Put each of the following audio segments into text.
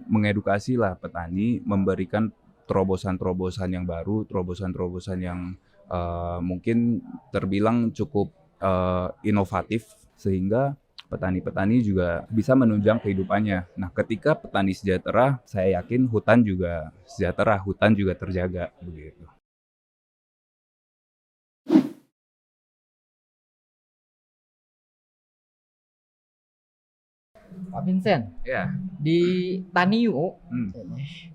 Mengedukasi lah petani, memberikan terobosan-terobosan yang baru, terobosan-terobosan yang mungkin terbilang cukup inovatif, sehingga petani-petani juga bisa menunjang kehidupannya. Nah, ketika petani sejahtera, saya yakin hutan juga sejahtera, hutan juga terjaga, begitu. Pak Vincent, Ya. di Taniu Hmm.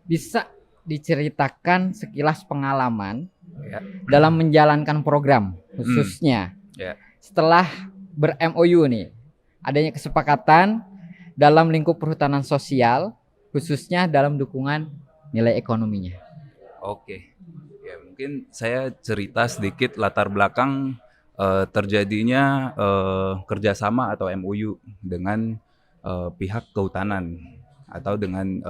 bisa diceritakan sekilas pengalaman Ya. dalam menjalankan program khususnya Ya. setelah ber-MOU nih, adanya kesepakatan dalam lingkup perhutanan sosial khususnya dalam dukungan nilai ekonominya. Oke. Ya, mungkin saya cerita sedikit latar belakang terjadinya kerjasama atau MOU dengan pihak kehutanan atau dengan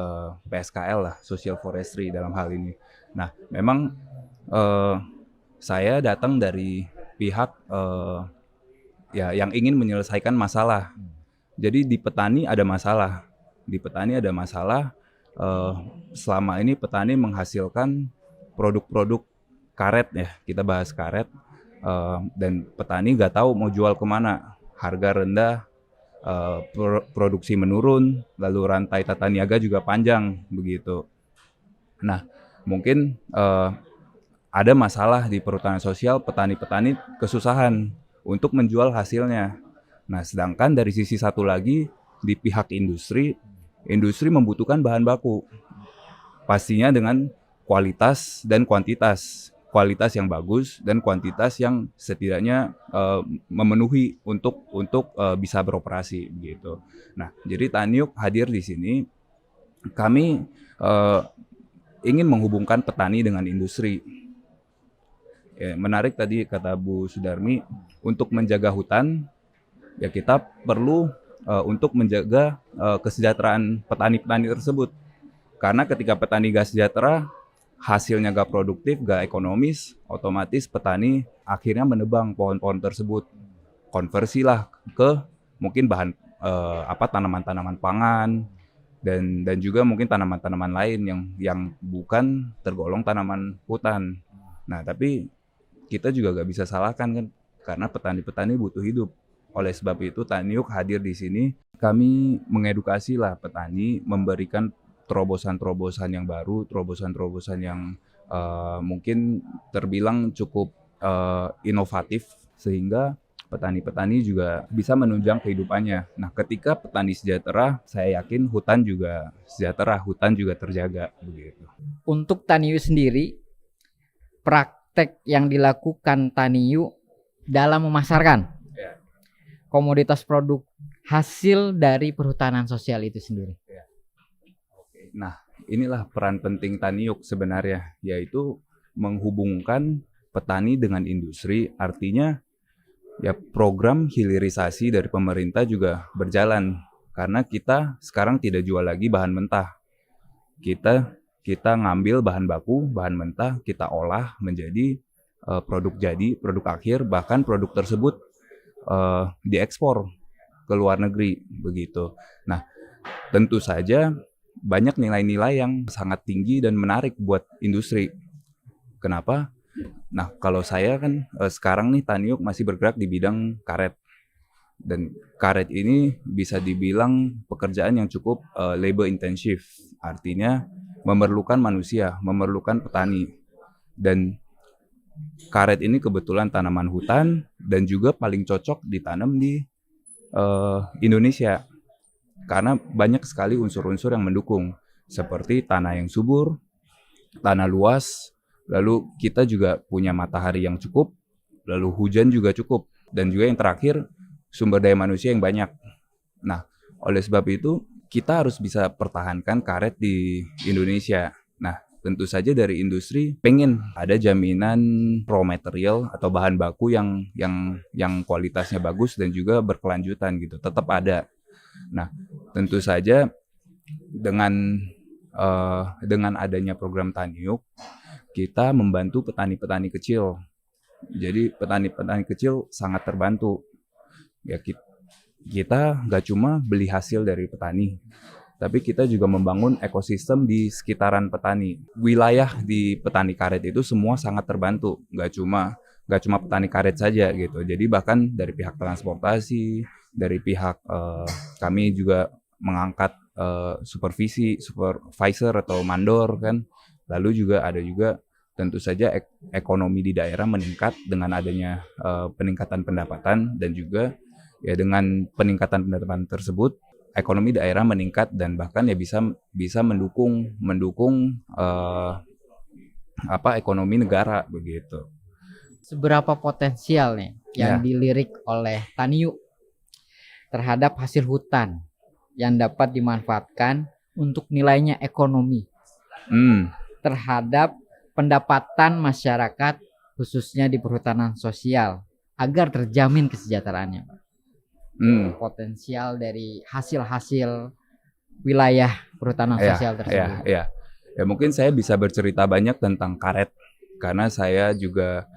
PSKL lah, Social Forestry dalam hal ini. Nah, memang eh, saya datang dari pihak ya yang ingin menyelesaikan masalah. Jadi di petani ada masalah. Di petani ada masalah. eh, Selama ini petani menghasilkan produk-produk karet ya, kita bahas karet. Dan petani nggak tahu mau jual kemana. Harga rendah, produksi menurun, lalu rantai tata niaga juga panjang begitu. Nah, mungkin ada masalah di perhutanan sosial, petani-petani kesusahan untuk menjual hasilnya. Nah, sedangkan dari sisi satu lagi di pihak industri, industri membutuhkan bahan baku, pastinya dengan kualitas dan kuantitas. Kualitas yang bagus dan kuantitas yang setidaknya memenuhi untuk bisa beroperasi begitu. Nah, jadi Taniuk hadir di sini. Kami ingin menghubungkan petani dengan industri. Ya, menarik tadi kata Bu Sudarmi, untuk menjaga hutan ya kita perlu untuk menjaga kesejahteraan petani-petani tersebut. Karena ketika petani gak sejahtera, hasilnya gak produktif, gak ekonomis, otomatis petani akhirnya menebang pohon-pohon tersebut. Konversilah ke mungkin bahan tanaman-tanaman pangan dan juga mungkin tanaman-tanaman lain yang bukan tergolong tanaman hutan. Nah, tapi kita juga gak bisa salahkan kan, karena petani-petani butuh hidup. Oleh sebab itu Taniuk hadir di sini. Kami mengedukasi lah petani, memberikan terobosan-terobosan yang baru, terobosan-terobosan yang mungkin terbilang cukup inovatif, sehingga petani-petani juga bisa menunjang kehidupannya. Nah, ketika petani sejahtera, saya yakin hutan juga sejahtera, hutan juga terjaga begitu. Untuk Taniu sendiri, praktek yang dilakukan Taniu dalam memasarkan Ya. komoditas produk hasil dari perhutanan sosial itu sendiri. Nah, inilah peran penting Taniuk sebenarnya, yaitu menghubungkan petani dengan industri. Artinya ya program hilirisasi dari pemerintah juga berjalan, karena kita sekarang tidak jual lagi bahan mentah. Kita ngambil bahan baku, bahan mentah, kita olah menjadi produk jadi, produk akhir, bahkan produk tersebut diekspor ke luar negeri begitu. Nah, tentu saja banyak nilai-nilai yang sangat tinggi dan menarik buat industri. Kenapa? Nah, kalau saya kan sekarang nih Taniuk masih bergerak di bidang karet. Dan karet ini bisa dibilang pekerjaan yang cukup labor intensif. Artinya memerlukan manusia, memerlukan petani. Dan karet ini kebetulan tanaman hutan dan juga paling cocok ditanam di Indonesia. Karena banyak sekali unsur-unsur yang mendukung, seperti tanah yang subur, tanah luas, lalu kita juga punya matahari yang cukup, lalu hujan juga cukup, dan juga yang terakhir sumber daya manusia yang banyak. Nah, oleh sebab itu kita harus bisa pertahankan karet di Indonesia. Nah, tentu saja dari industri pengen ada jaminan raw material atau bahan baku yang kualitasnya bagus dan juga berkelanjutan gitu, tetap ada. Nah, tentu saja dengan adanya program Taniuk, kita membantu petani-petani kecil. Jadi petani-petani kecil sangat terbantu. Ya kita nggak cuma beli hasil dari petani, tapi kita juga membangun ekosistem di sekitaran petani. Wilayah di petani karet itu semua sangat terbantu, nggak cuma petani karet saja gitu. Jadi bahkan dari pihak transportasi, dari pihak kami juga mengangkat supervisor atau mandor kan. Lalu juga ada juga tentu saja ekonomi di daerah meningkat dengan adanya peningkatan pendapatan, dan juga ya dengan peningkatan pendapatan tersebut ekonomi daerah meningkat dan bahkan ya bisa mendukung ekonomi negara begitu. Seberapa potensial nih yang dilirik oleh Taniu terhadap hasil hutan yang dapat dimanfaatkan untuk nilainya ekonomi terhadap pendapatan masyarakat khususnya di perhutanan sosial agar terjamin kesejahteraannya. Potensial dari hasil-hasil wilayah perhutanan sosial tersebut. Ya, mungkin saya bisa bercerita banyak tentang karet karena saya juga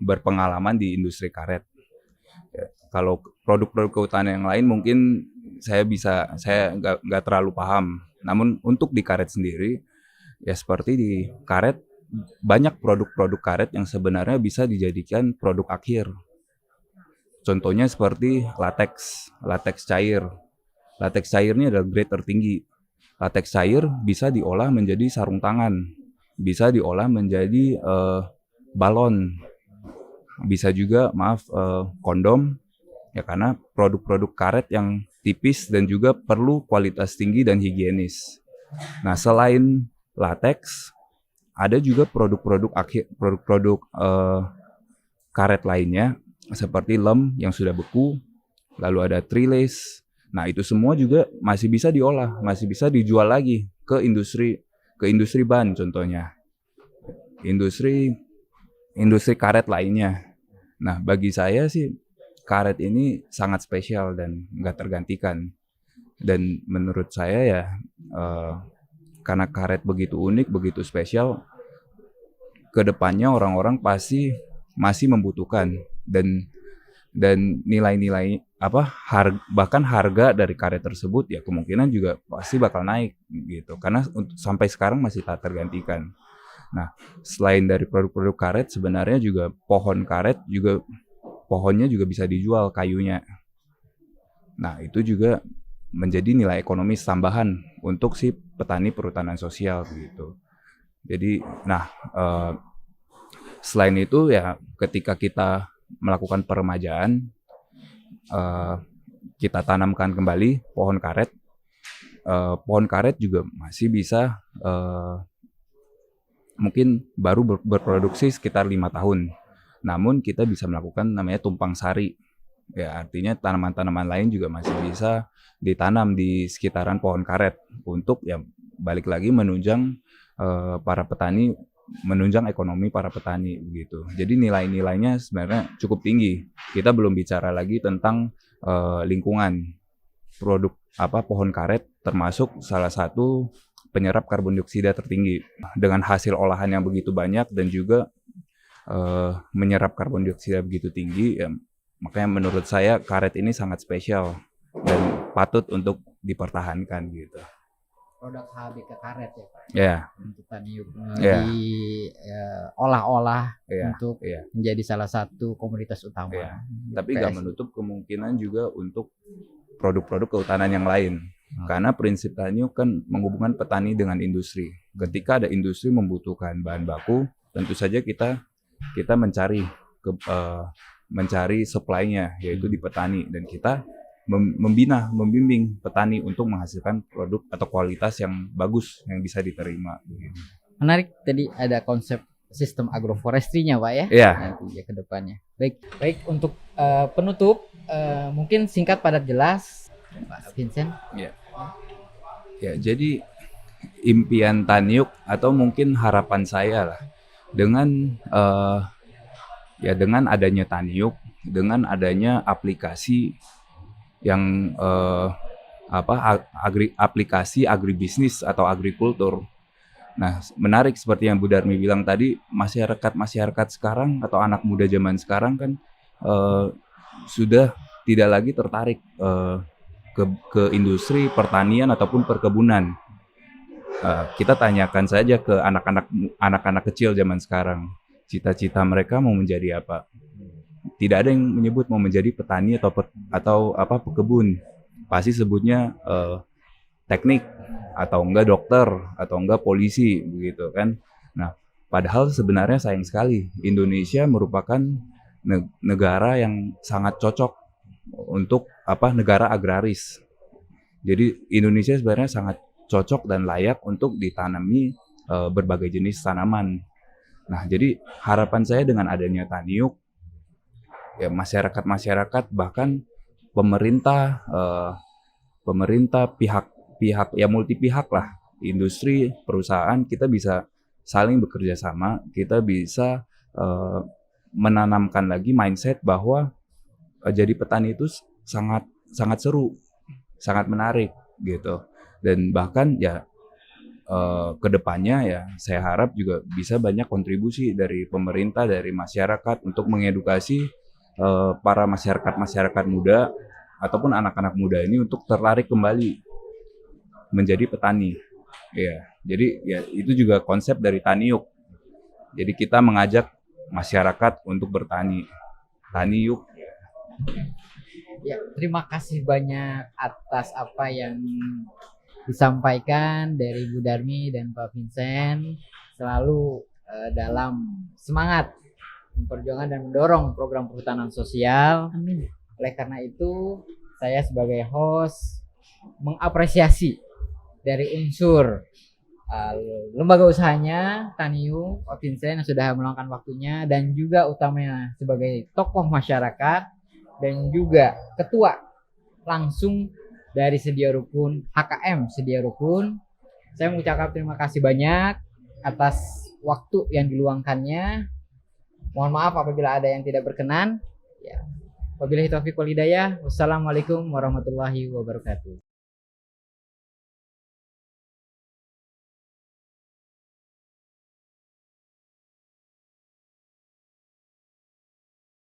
berpengalaman di industri karet. Ya, kalau produk-produk kehutanan yang lain mungkin saya nggak terlalu paham. Namun untuk di karet sendiri, ya seperti di karet banyak produk-produk karet yang sebenarnya bisa dijadikan produk akhir. Contohnya seperti lateks cair. Lateks cair ini adalah grade tertinggi. Lateks cair bisa diolah menjadi sarung tangan, bisa diolah menjadi balon, bisa juga kondom. Ya karena produk-produk karet yang tipis dan juga perlu kualitas tinggi dan higienis. Nah, selain lateks, ada juga produk-produk karet lainnya seperti lem yang sudah beku, lalu ada trilace. Nah, itu semua juga masih bisa diolah, masih bisa dijual lagi ke industri ban contohnya. Industri karet lainnya. Nah, bagi saya sih karet ini sangat spesial dan nggak tergantikan. Dan menurut saya ya karena karet begitu unik, begitu spesial, kedepannya orang-orang pasti masih membutuhkan dan nilai-nilai bahkan harga dari karet tersebut ya kemungkinan juga pasti bakal naik gitu karena sampai sekarang masih tak tergantikan. Nah, selain dari produk-produk karet sebenarnya juga pohonnya juga bisa dijual kayunya. Nah, itu juga menjadi nilai ekonomis tambahan untuk si petani perhutanan sosial gitu. Jadi, selain itu ya ketika kita melakukan peremajaan, kita tanamkan kembali pohon karet. Pohon karet juga masih bisa mungkin baru berproduksi sekitar 5 tahun. Namun kita bisa melakukan namanya tumpang sari. Ya, artinya tanaman-tanaman lain juga masih bisa ditanam di sekitaran pohon karet untuk ya balik lagi menunjang para petani, menunjang ekonomi para petani begitu. Jadi nilai-nilainya sebenarnya cukup tinggi. Kita belum bicara lagi tentang lingkungan. Produk pohon karet termasuk salah satu penyerap karbon dioksida tertinggi dengan hasil olahan yang begitu banyak dan juga menyerap karbon dioksida begitu tinggi ya, makanya menurut saya karet ini sangat spesial dan patut untuk dipertahankan gitu. Produk HBK karet ya Pak. Ya. Untuk Taniu diolah-olah untuk menjadi salah satu komoditas utama. Tapi nggak menutup kemungkinan juga untuk produk-produk kehutanan yang lain. Karena prinsip Taniu kan menghubungkan petani dengan industri. Ketika ada industri membutuhkan bahan baku, tentu saja kita mencari supply-nya yaitu di petani dan kita membimbing petani untuk menghasilkan produk atau kualitas yang bagus yang bisa diterima. Menarik tadi ada konsep sistem agroforestry-nya Pak ya. Iya. Nanti ya ke depannya. Baik untuk penutup mungkin singkat padat jelas Pak Vincent. Ya, jadi impian Taniuk atau mungkin harapan saya lah dengan adanya Taniuk, dengan adanya aplikasi yang aplikasi agribisnis atau agrikultur. Nah, menarik seperti yang Bu Darmi bilang tadi, masyarakat sekarang atau anak muda zaman sekarang kan sudah tidak lagi tertarik ke industri pertanian ataupun perkebunan. Kita tanyakan saja ke anak-anak kecil zaman sekarang, cita-cita mereka mau menjadi apa. Tidak ada yang menyebut mau menjadi petani atau pekebun. Pasti sebutnya teknik, atau enggak dokter, atau enggak polisi, begitu kan. Nah, padahal sebenarnya sayang sekali, Indonesia merupakan negara yang sangat cocok untuk negara agraris. Jadi Indonesia sebenarnya sangat cocok dan layak untuk ditanami berbagai jenis tanaman. Nah, jadi harapan saya dengan adanya Taniuk, ya masyarakat bahkan pemerintah, pihak ya multi pihak lah, industri, perusahaan, kita bisa saling bekerja sama, kita bisa menanamkan lagi mindset bahwa jadi petani itu sangat sangat seru, sangat menarik gitu. Dan bahkan ya kedepannya ya saya harap juga bisa banyak kontribusi dari pemerintah, dari masyarakat untuk mengedukasi para masyarakat muda ataupun anak-anak muda ini untuk tertarik kembali menjadi petani. Ya, jadi ya itu juga konsep dari Taniuk. Jadi kita mengajak masyarakat untuk bertani. Taniuk. Ya, terima kasih banyak atas apa yang disampaikan dari Bu Darmi dan Pak Vincent, selalu dalam semangat memperjuangkan dan mendorong program perhutanan sosial. Amin. Oleh karena itu, saya sebagai host mengapresiasi dari unsur lembaga usahanya Taniu, Pak Vincent yang sudah meluangkan waktunya, dan juga utamanya sebagai tokoh masyarakat dan juga ketua langsung dari Sedia Rukun, HKM Sedia Rukun. Saya mengucapkan terima kasih banyak atas waktu yang diluangkannya. Mohon maaf apabila ada yang tidak berkenan. Ya. Wabillahi taufiq wal hidayah. Wassalamualaikum warahmatullahi wabarakatuh.